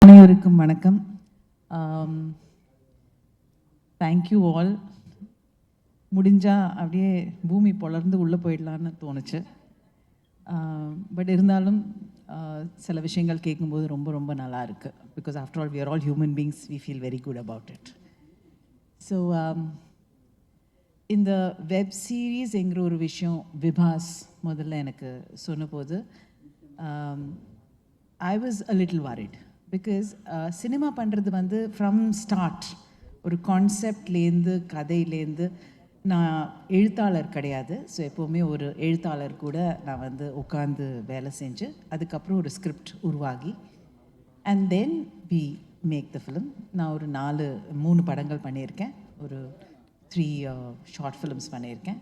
அனைவருக்கும் வணக்கம். Thank you all. முடிஞ்சா அப்படியே பூமி பொளர்ந்து உள்ளே போயிடலான்னு தோணுச்சு. பட் இருந்தாலும் சில விஷயங்கள் கேட்கும்போது ரொம்ப ரொம்ப நல்லா இருக்கு. Because after all we are all human beings, we feel very good about it. So இந்த வெப் சீரீஸ்ங்கிற ஒரு விஷயம் விபாஸ் முதல்ல எனக்கு சொன்னபோது I was a little worried. Because cinema பண்ணுறது வந்து ஃப்ரம் ஸ்டார்ட் ஒரு கான்செப்ட்லேருந்து கதையிலேருந்து, நான் எழுத்தாளர் கிடையாது. ஸோ எப்போவுமே ஒரு எழுத்தாளர் கூட நான் வந்து உட்காந்து வேலை செஞ்சு அதுக்கப்புறம் ஒரு ஸ்கிரிப்ட் உருவாகி and then we make the film. நான் ஒரு 3 படங்கள் பண்ணியிருக்கேன், ஒரு 3 ஷார்ட் ஃபிலிம்ஸ் பண்ணியிருக்கேன்.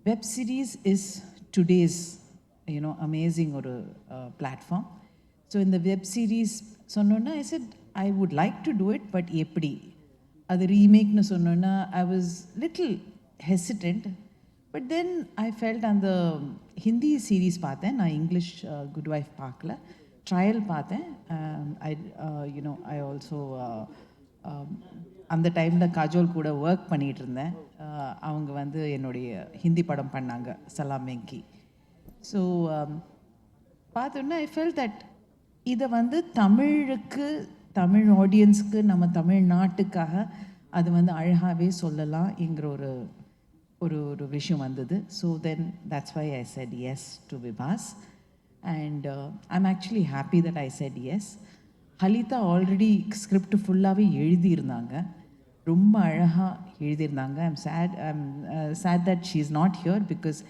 Web series is today's amazing ஒரு பிளாட்ஃபார்ம். ஸோ இந்த வெப் சீரீஸ் சொன்னோன்னா I said I would like to do it, but எப்படி அது ரீமேக்னு சொன்னோன்னா I was little hesitant. But then I felt அந்த ஹிந்தி சீரீஸ் பார்த்தேன், நான் இங்கிலீஷ் குட் வைஃப் பார்க்கல, ட்ரையல் பார்த்தேன். ஐ ஆல்சோ அந்த டைமில் காஜோல் கூட ஒர்க் பண்ணிகிட்டு இருந்தேன். அவங்க வந்து என்னுடைய ஹிந்தி படம் பண்ணாங்க, சலாம் வெங்கி. ஸோ பார்த்தோன்னா ஐ ஃபெல் தட் இதை வந்து தமிழுக்கு, தமிழ் ஆடியன்ஸுக்கு, நம்ம தமிழ்நாட்டுக்காக அது வந்து அழகாகவே சொல்லலாம்ங்கிற ஒரு ஒரு ஒரு விஷயம் வந்தது. So then that's why I said yes to Vibhas. And I'm actually happy that I said yes. Halitha already script ஃபுல்லாகவே எழுதியிருந்தாங்க, ரொம்ப அழகாக எழுதியிருந்தாங்க. I'm sad that she is not here because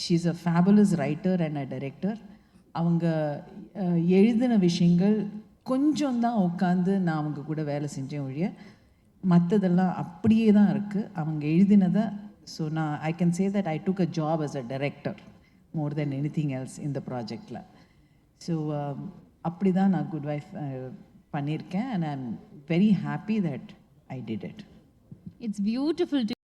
she is a fabulous writer and a director. அவங்க எழுதின விஷயங்கள் கொஞ்சம் தான் உட்காந்து நான் அவங்க கூட வேலை செஞ்சேன் ஒழிய, மற்றதெல்லாம் அப்படியே தான் இருக்குது அவங்க எழுதினதை. ஸோ நான் I can say that I took a job as a director more than anything else இந்த ப்ராஜெக்டில். ஸோ அப்படி தான் நான் குட் வைஃப் பண்ணியிருக்கேன். And I am very happy that I did it. It's beautiful to